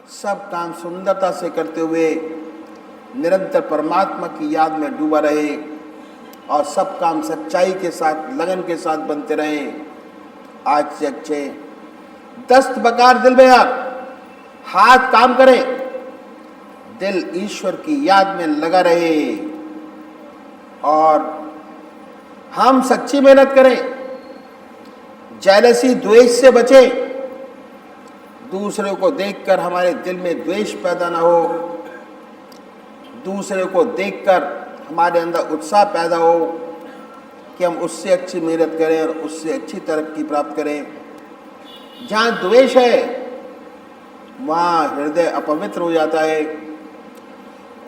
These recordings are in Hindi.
सब काम सुंदरता से करते हुए निरंतर परमात्मा की याद में डूबा रहे और सब काम सच्चाई के साथ, लगन के साथ बनते रहे। आज से अच्छे दस्त बकार दिल में आप हाथ काम करें, दिल ईश्वर की याद में लगा रहे और हम सच्ची मेहनत करें, जेलसी द्वेष से बचें, दूसरे को देखकर हमारे दिल में द्वेष पैदा ना हो, दूसरे को देखकर हमारे अंदर उत्साह पैदा हो कि हम उससे अच्छी मेहनत करें और उससे अच्छी तरक्की प्राप्त करें। जहाँ द्वेष है वहाँ हृदय अपवित्र हो जाता है,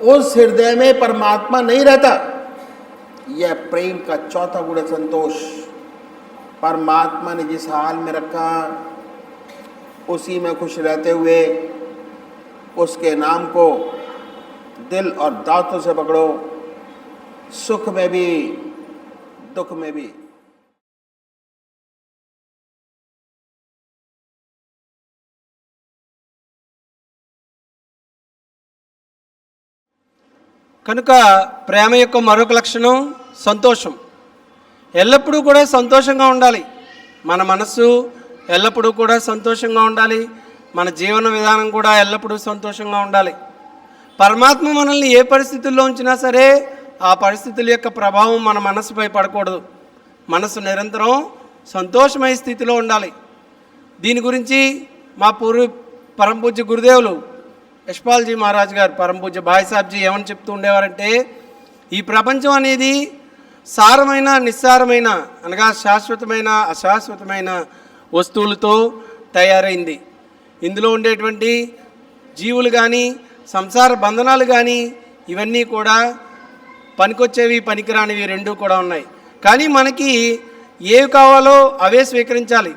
उस हृदय में परमात्मा नहीं रहता। यह प्रेम का चौथा गुण है, संतोष। परमात्मा ने जिस हाल में रखा उसी में खुश रहते हुए उसके नाम को दिल और दांतों से पकड़ो, सुख में भी दुख में भी। కనుక ప్రేమ యొక్క మరొక లక్షణం సంతోషం. ఎల్లప్పుడూ కూడా సంతోషంగా ఉండాలి. మన మనస్సు ఎల్లప్పుడూ కూడా సంతోషంగా ఉండాలి. మన జీవన విధానం కూడా ఎల్లప్పుడూ సంతోషంగా ఉండాలి. పరమాత్మ మనల్ని ఏ పరిస్థితుల్లో ఉంచినా సరే ఆ పరిస్థితుల యొక్క ప్రభావం మన మనసుపై పడకూడదు. మనసు నిరంతరం సంతోషమయ స్థితిలో ఉండాలి. దీని గురించి మా పరమ పూజ్య గురుదేవులు యశ్పాల్జీ మహారాజ్ గారు, పరమ పూజ్య భాయ్ సాబ్జీ ఏమని చెప్తూ ఉండేవారంటే, ఈ ప్రపంచం అనేది సారమైన నిస్సారమైన అనగా శాశ్వతమైన అశాశ్వతమైన వస్తువులతో తయారైంది. ఇందులో ఉండేటువంటి జీవులు కానీ సంసార బంధనాలు కానీ ఇవన్నీ కూడా పనికొచ్చేవి పనికిరానివి రెండూ కూడా ఉన్నాయి. కానీ మనకి ఏవి కావాలో అవే స్వీకరించాలి.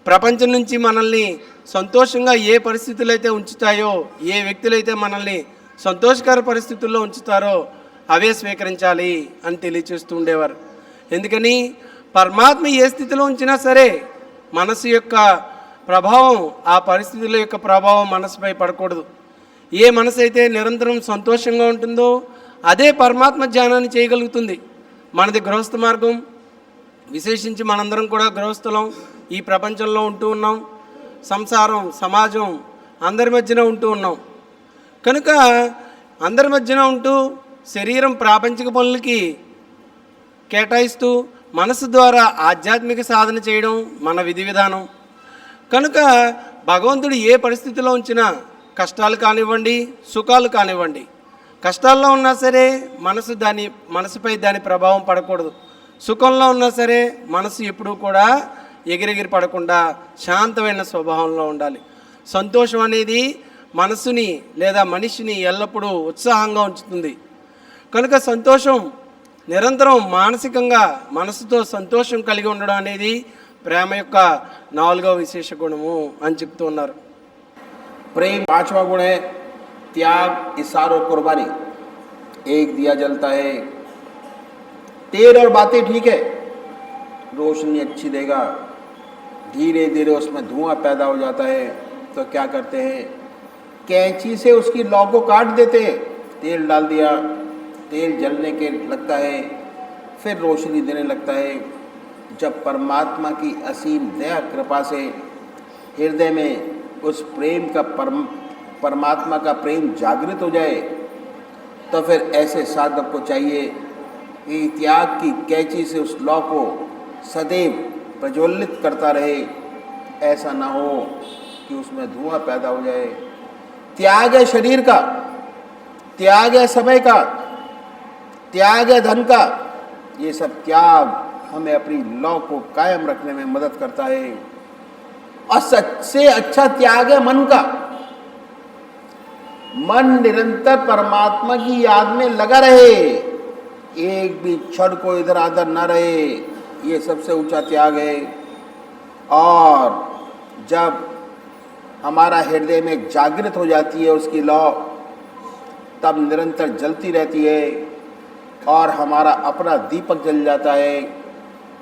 ప్రపంచం నుంచి మనల్ని సంతోషంగా ఏ పరిస్థితులు అయితే ఉంచుతాయో, ఏ వ్యక్తులైతే మనల్ని సంతోషకర పరిస్థితుల్లో ఉంచుతారో అవే స్వీకరించాలి అని తెలియచేస్తూ ఉండేవారు. ఎందుకని పరమాత్మ ఏ స్థితిలో ఉంచినా సరే మనసు యొక్క ప్రభావం, ఆ పరిస్థితుల యొక్క ప్రభావం మనసుపై పడకూడదు. ఏ మనసు అయితే నిరంతరం సంతోషంగా ఉంటుందో అదే పరమాత్మ ధ్యానాన్ని చేయగలుగుతుంది. మనది గృహస్థ మార్గం, విశేషించి మనందరం కూడా గృహస్థులం, ఈ ప్రపంచంలో ఉంటూ ఉన్నాం, సంసారం సమాజం అందరి మధ్యన ఉంటూ ఉన్నాం. కనుక అందరి మధ్యన ఉంటూ శరీరం ప్రాపంచిక పనులకి కేటాయిస్తూ మనసు ద్వారా ఆధ్యాత్మిక సాధన చేయడం మన విధి విధానం. కనుక భగవంతుడు ఏ పరిస్థితిలో ఉంచినా, కష్టాలు కానివ్వండి సుఖాలు కానివ్వండి, కష్టాల్లో ఉన్నా సరే మనసుపై దాని ప్రభావం పడకూడదు. సుఖంలో ఉన్నా సరే మనసు ఎప్పుడూ కూడా ఎగిరెగిరి పడకుండా శాంతమైన స్వభావంలో ఉండాలి. సంతోషం అనేది మనసుని లేదా మనిషిని ఎల్లప్పుడూ ఉత్సాహంగా ఉంచుతుంది. కనుక సంతోషం నిరంతరం మానసికంగా మనసుతో సంతోషం కలిగి ఉండడం అనేది ప్రేమ యొక్క 4వ విశేష గుణము అని చెప్తూ ఉన్నారు. प्रेम 5वां गुण है, त्याग, इशार और कुर्बानी। एक दिया जलता है, तेल और बातें ठीक है, रोशनी अच्छी देगा, धीरे धीरे उसमें धुआं पैदा हो जाता है, तो क्या करते हैं, कैंची से उसकी लौ को काट देते हैं। तेल डाल दिया, तेल जलने के लगता है, फिर रोशनी देने लगता है। जब परमात्मा की असीम दया कृपा से हृदय में उस प्रेम का परमात्मा का प्रेम जागृत हो जाए, तो फिर ऐसे साधक को चाहिए कि त्याग की कैंची से उस लौ को सदैव प्रज्वलित करता रहे। ऐसा ना हो कि उसमें धुआं पैदा हो जाए। त्याग है शरीर का, त्याग है समय का, त्याग है धन का। ये सब त्याग हमें अपनी लौ को कायम रखने में मदद करता है। और सबसे अच्छा त्याग है मन का। मन निरंतर परमात्मा की याद में लगा रहे, एक भी क्षण को इधर आधर न रहे, ये सबसे ऊंचा त्याग है। और जब हमारा हृदय में जागृत हो जाती है उसकी लौ, तब निरंतर जलती रहती है और हमारा अपना दीपक जल जाता है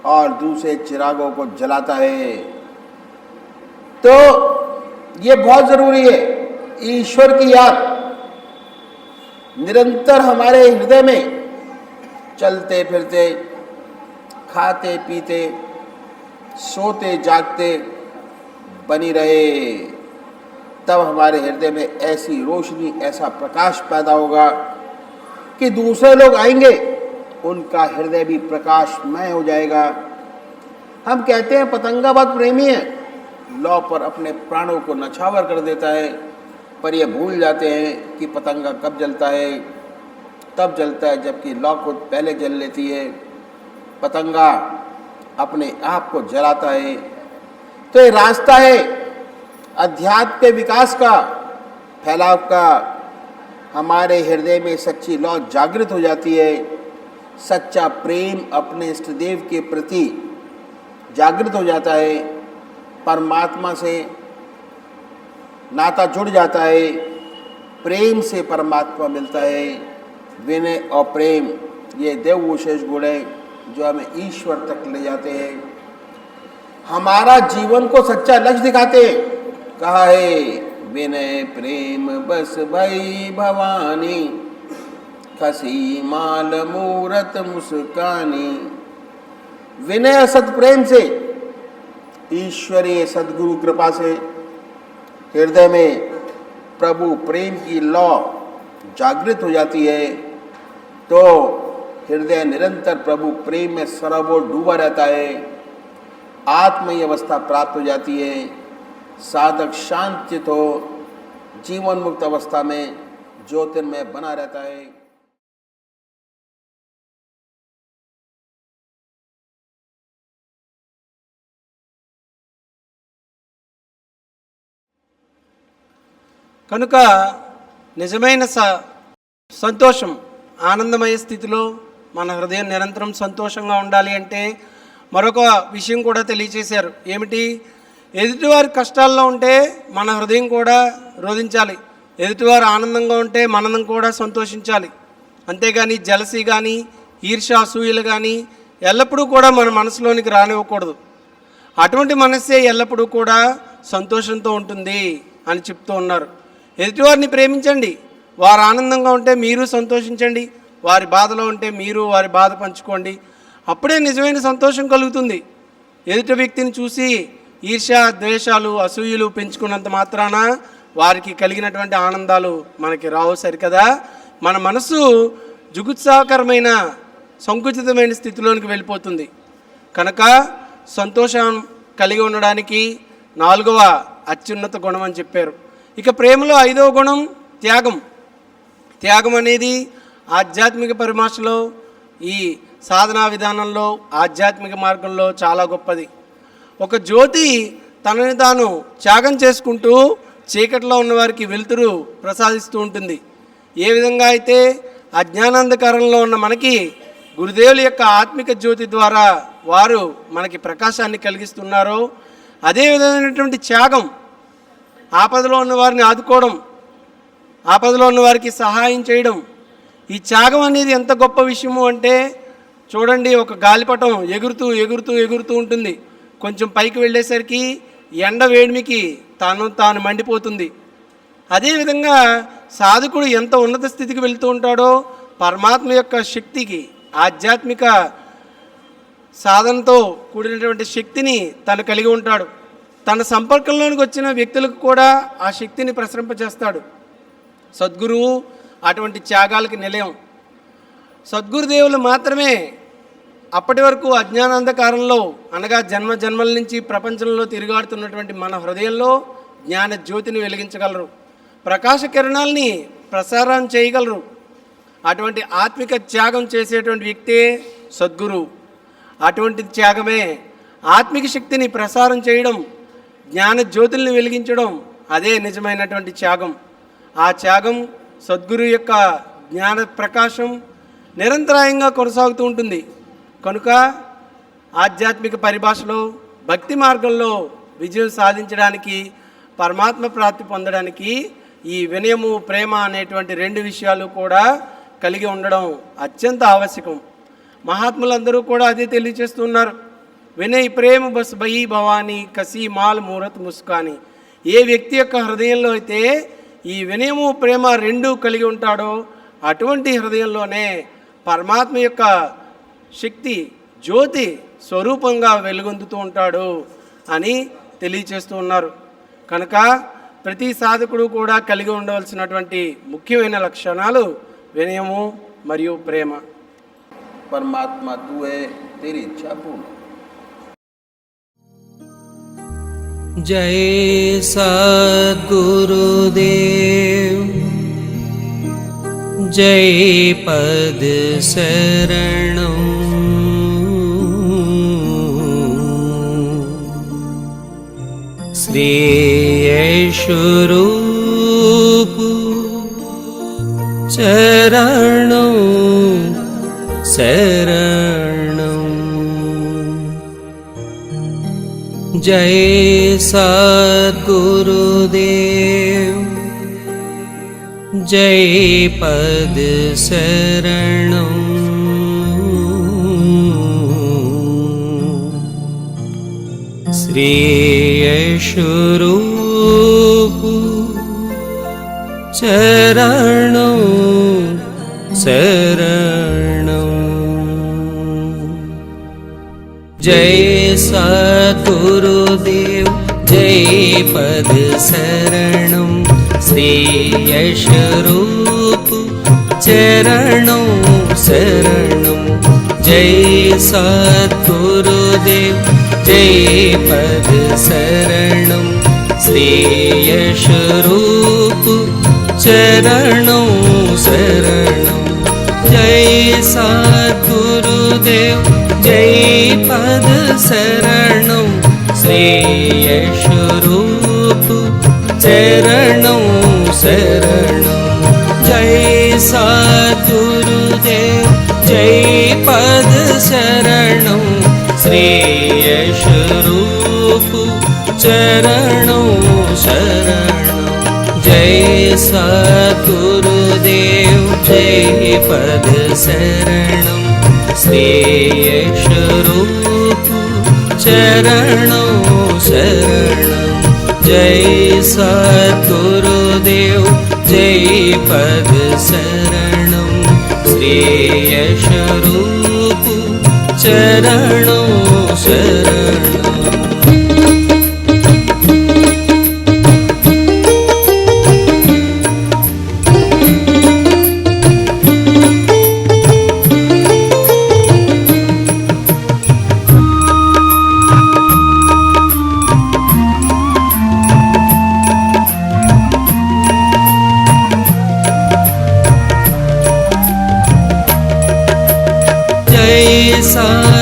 और दूसरे चिरागों को जलाता है। तो ये बहुत ज़रूरी है। ईश्वर की याद निरंतर हमारे हृदय में चलते फिरते, खाते पीते, सोते जागते बनी रहे, तब हमारे हृदय में ऐसी रोशनी, ऐसा प्रकाश पैदा होगा कि दूसरे लोग आएंगे, उनका हृदय भी प्रकाशमय हो जाएगा। हम कहते हैं पतंगा बहुत प्रेमी है, लौ पर अपने प्राणों को नछावर कर देता है, पर यह भूल जाते हैं कि पतंगा कब जलता है, तब जलता है जबकि लौ को पहले जल लेती है। पतंगा अपने आप को जलाता है। तो ये रास्ता है अध्यात्म के विकास का, फैलाव का। हमारे हृदय में सच्ची लौ जागृत हो जाती है, सच्चा प्रेम अपने इष्ट देव के प्रति जागृत हो जाता है, परमात्मा से नाता जुड़ जाता है, प्रेम से परमात्मा मिलता है। विनय और प्रेम ये देव विशेष गुण है जो हमें ईश्वर तक ले जाते हैं, हमारा जीवन को सच्चा लक्ष्य दिखाते हैं। कहा है विनय प्रेम बस भई भवानी, खसी माल मूरत मुस्कानी। विनय सत प्रेम से, ईश्वरीय सद्गुरु कृपा से हृदय में प्रभु प्रेम की लौ जागृत हो जाती है, तो हृदय निरंतर प्रभु प्रेम में सरोवर डूबा रहता है, आत्मीय अवस्था प्राप्त हो जाती है, साधक शांत हो जीवन मुक्त अवस्था में ज्योतिर्मय बना रहता है। కనుక నిజమైన సంతోషం, ఆనందమయ స్థితిలో మన హృదయం నిరంతరం సంతోషంగా ఉండాలి అంటే మరొక విషయం కూడా తెలియచేశారు. ఏమిటి? ఎదుటివారి కష్టాల్లో ఉంటే మన హృదయం కూడా రోధించాలి, ఎదుటివారు ఆనందంగా ఉంటే మనం కూడా సంతోషించాలి. అంతేగాని జలసీ కానీ ఈర్ష్య అసూయలు కానీ ఎల్లప్పుడూ కూడా మన మనసులోనికి రానివ్వకూడదు. అటువంటి మనస్సే ఎల్లప్పుడూ కూడా సంతోషంతో ఉంటుంది అని చెప్తూ ఉన్నారు. ఎదుటివారిని ప్రేమించండి, వారు ఆనందంగా ఉంటే మీరు సంతోషించండి, వారి బాధలో ఉంటే మీరు వారి బాధ పంచుకోండి. అప్పుడే నిజమైన సంతోషం కలుగుతుంది. ఎదుటి వ్యక్తిని చూసి ఈర్ష్య ద్వేషాలు అసూయలు పెంచుకున్నంత మాత్రాన వారికి కలిగినటువంటి ఆనందాలు మనకి రావు సరికదా. మన మనసు జుగుత్సాకరమైన సంకుచితమైన స్థితిలోనికి వెళ్ళిపోతుంది. కనుక సంతోషం కలిగి ఉండడానికి 4వ అత్యున్నత గుణం అని చెప్పారు. ఇక ప్రేమలో 5వ గుణం త్యాగం. త్యాగం అనేది ఆధ్యాత్మిక పరిభాషలో, ఈ సాధనా విధానంలో, ఆధ్యాత్మిక మార్గంలో చాలా గొప్పది. ఒక జ్యోతి తనని తాను త్యాగం చేసుకుంటూ చీకట్లో ఉన్నవారికి వెలుతురు ప్రసాదిస్తూ ఉంటుంది. ఏ విధంగా అయితే అజ్ఞానాంధకారంలో ఉన్న మనకి గురుదేవుల యొక్క ఆత్మిక జ్యోతి ద్వారా వారు మనకి ప్రకాశాన్ని కలిగిస్తున్నారో, అదే విధమైనటువంటి త్యాగం, ఆపదలో ఉన్న వారిని ఆదుకోవడం, ఆపదలో ఉన్న వారికి సహాయం చేయడం, ఈ త్యాగం అనేది ఎంత గొప్ప విషయము అంటే చూడండి, ఒక గాలిపటం ఎగురుతూ ఎగురుతూ ఎగురుతూ ఉంటుంది. కొంచెం పైకి వెళ్ళేసరికి ఎండ వేడిమికి తాను మండిపోతుంది. అదేవిధంగా సాధకుడు ఎంత ఉన్నత స్థితికి వెళ్తూ ఉంటాడో పరమాత్మ యొక్క శక్తికి, ఆధ్యాత్మిక సాధనతో కూడినటువంటి శక్తిని తను కలిగి ఉంటాడు. తన సంపర్కంలోనికి వచ్చిన వ్యక్తులకు కూడా ఆ శక్తిని ప్రసరింపజేస్తాడు. సద్గురువు అటువంటి త్యాగాలకి నిలయం. సద్గురుదేవులు మాత్రమే అప్పటి వరకు అజ్ఞానాంధకారంలో, అనగా జన్మ జన్మల నుంచి ప్రపంచంలో తిరుగాడుతున్నటువంటి మన హృదయంలో జ్ఞాన జ్యోతిని వెలిగించగలరు, ప్రకాశ కిరణాలని ప్రసారం చేయగలరు. అటువంటి ఆత్మిక త్యాగం చేసేటువంటి వ్యక్తే సద్గురు. అటువంటి త్యాగమే ఆత్మిక శక్తిని ప్రసారం చేయడం, జ్ఞాన జ్యోతుల్ని వెలిగించడం, అదే నిజమైనటువంటి త్యాగం. ఆ త్యాగం సద్గురు యొక్క జ్ఞాన ప్రకాశం నిరంతరాయంగా కొనసాగుతూ ఉంటుంది. కనుక ఆధ్యాత్మిక పరిభాషలో, భక్తి మార్గంలో విజయం సాధించడానికి, పరమాత్మ ప్రాప్తి పొందడానికి ఈ వినయము, ప్రేమ అనేటువంటి 2 విషయాలు కూడా కలిగి ఉండడం అత్యంత ఆవశ్యకం. మహాత్ములందరూ కూడా అదే తెలియజేస్తున్నారు. వినయ్ ప్రేమ బస్ భయి భవానీ, కసి మాల్ మూరత్ ముస్కాని. ఏ వ్యక్తి యొక్క హృదయంలో అయితే ఈ వినయము ప్రేమ రెండూ కలిగి ఉంటాడో అటువంటి హృదయంలోనే పరమాత్మ యొక్క శక్తి జ్యోతి స్వరూపంగా వెలుగొందుతూ ఉంటాడు అని తెలియచేస్తూ ఉన్నారు. కనుక ప్రతి సాధకుడు కూడా కలిగి ఉండవలసినటువంటి ముఖ్యమైన లక్షణాలు వినయము మరియు ప్రేమ. परमात्मा तू है, तेरी इच्छा पूर्ण। जय सद्गुरुदेव, जय पद शरणं, श्री स्वरूप चरणं शरणं। जय सद्गुरुदेव, जय पद शरणं, श्री स्वरूप चरणं शरणं। जय सद्गुरुदेव, जय पद शरणं, श्री स्वरूप चरणं शरणं। जय सद्गुरुदेव, जय पद शरणं, श्री स्वरूप चरणं शरणं। जय सद्गुरुदेव, जय पद शरणं, श्री स्वरूप चरणं शरणं। जय सद्गुरुदेव, जय पद शरणं, श्री स्वरूप चरणं शरणं। जय सद्गुरुदेव, जय पद शरणं, श्री स्वरूप चरणं शरणं। जय सद्गुरुदेव, जय पद शरणं, श्री स्वरूप चरणं शरणं।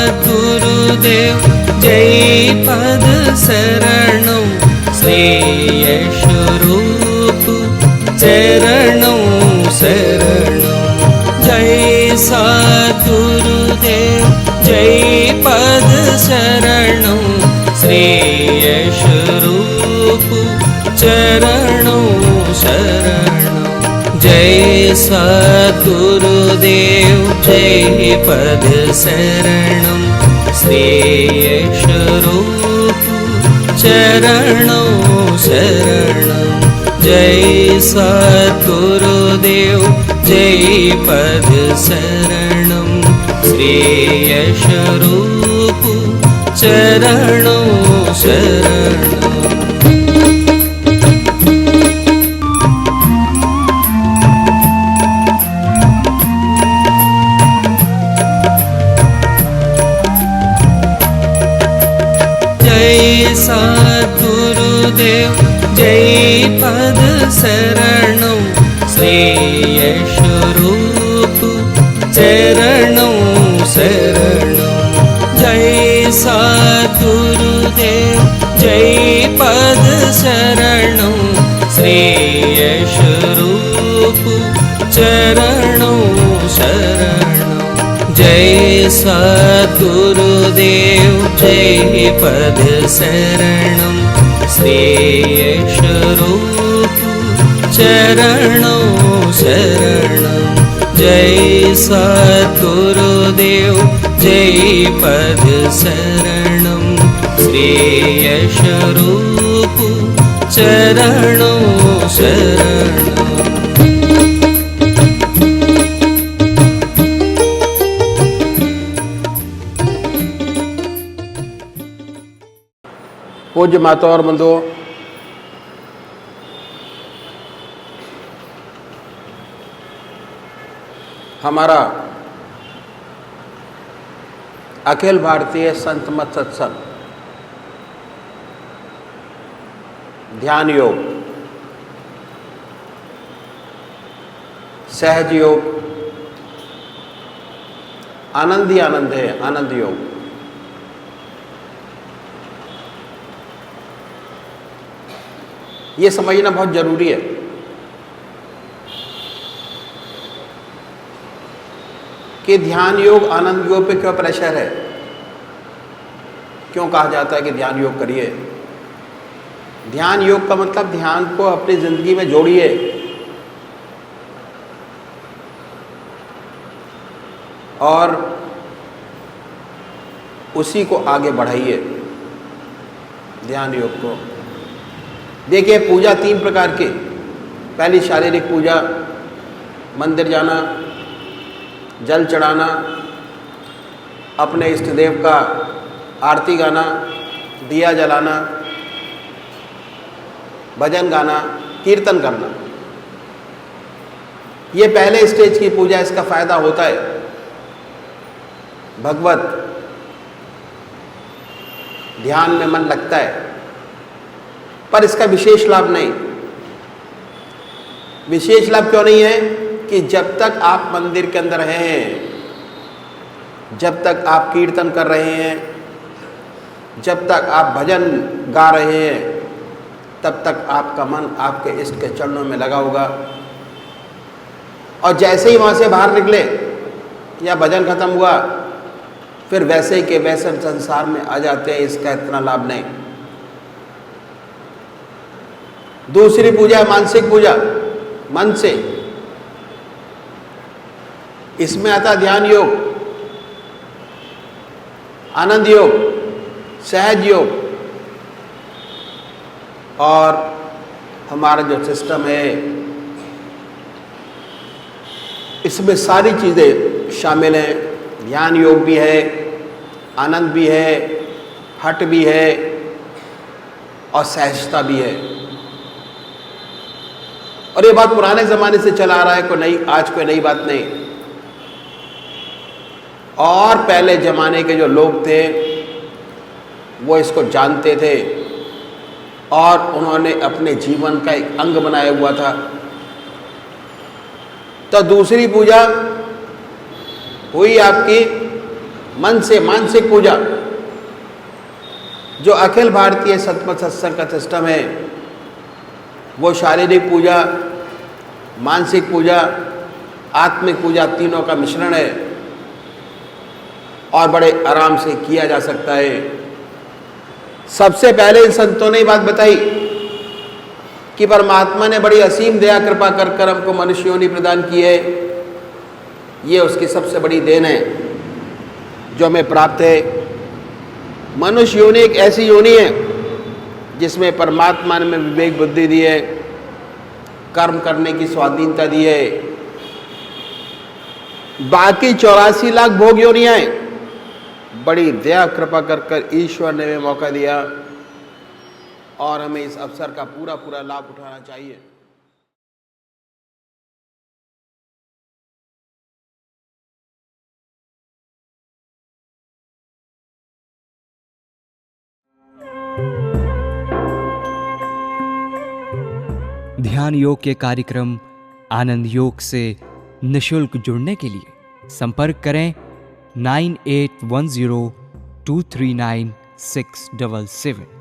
सद्गुरुदेव, जय पद शरणं, श्री स्वरूप चरणं शरणं। जय सद्गुरुदेव, जय पद शरणं, श्री स्वरूप चरणं शरणं। जय सद्गुरुदेव, जय पद शरणं, श्री स्वरूप चरणं शरणं। जय सद्गुरुदेव, जय पद शरणं, श्री स्वरूप चरणं शरणं। सद्गुरुदेव, जय पद शरणं, श्री स्वरूप चरणं शरणं। जय सद्गुरुदेव, जय पद शरणं, श्री स्वरूप चरणं शरणं। जय सद्गुरुदेव, जय पद शरणं, श्री स्वरूप चरणं शरणं। जय सद्गुरुदेव, जय पद शरणं, श्री स्वरूप चरणं शरणं। पूज्य माता और बंधुओं, हमारा अखिल भारतीय संत मत सत्संग ध्यान योग, सहज योग, आनंद ही आनंद है, आनंद योग। ये समझना बहुत जरूरी है कि ध्यान योग आनंद योग पे क्यों प्रेशर है, क्यों कहा जाता है कि ध्यान योग करिए। ध्यान योग का मतलब ध्यान को अपनी जिंदगी में जोड़िए, और उसी को आगे बढ़ाइए, ध्यान योग को। देखिए, पूजा 3 प्रकार की। पहली शारीरिक पूजा, मंदिर जाना, जल चढ़ाना, अपने इष्ट देव का आरती गाना, दिया जलाना, भजन गाना, कीर्तन करना। ये पहले स्टेज की पूजा। इसका फायदा होता है भगवत ध्यान में मन लगता है, पर इसका विशेष लाभ नहीं। विशेष लाभ क्यों नहीं है कि जब तक आप मंदिर के अंदर हैं, जब तक आप कीर्तन कर रहे हैं, जब तक आप भजन गा रहे हैं, तब तक आपका मन आपके इष्ट के चरणों में लगा होगा। और जैसे ही वहाँ से बाहर निकले या भजन खत्म हुआ, फिर वैसे के वैसे संसार में आ जाते हैं। इसका इतना लाभ नहीं। दूसरी पूजा है मानसिक पूजा, मन से। इसमें आता ध्यान योग, आनंद योग, सहज योग, और हमारा जो सिस्टम है इसमें सारी चीज़ें शामिल हैं। ध्यान योग भी है, आनंद भी है, हठ भी है, और सहजता भी है। और ये बात पुराने ज़माने से चला आ रहा है, कोई नई, आज कोई नई बात नहीं। और पहले ज़माने के जो लोग थे वो इसको जानते थे, और उन्होंने अपने जीवन का एक अंग बनाया हुआ था। तो दूसरी पूजा हुई आपकी मन से, मानसिक पूजा। जो अखिल भारतीय सतमत सत्संग का सिस्टम है, वो शारीरिक पूजा, मानसिक पूजा, आत्मिक पूजा, तीनों का मिश्रण है, और बड़े आराम से किया जा सकता है। सबसे पहले इन संतों ने बात बताई कि परमात्मा ने बड़ी असीम दया कृपा कर हमको मनुष्य योनि प्रदान की है। ये उसकी सबसे बड़ी देन है जो हमें प्राप्त है। मनुष्य योनि एक ऐसी योनि है जिसमें परमात्मा ने हमें विवेक बुद्धि दी है, कर्म करने की स्वाधीनता दी है। बाकी 84 लाख भोग योनियां हैं, बड़ी दया कृपा कर ईश्वर ने हमें मौका दिया, और हमें इस अवसर का पूरा पूरा लाभ उठाना चाहिए। ध्यान योग के कार्यक्रम आनंद योग से निशुल्क जुड़ने के लिए संपर्क करें 9810239677।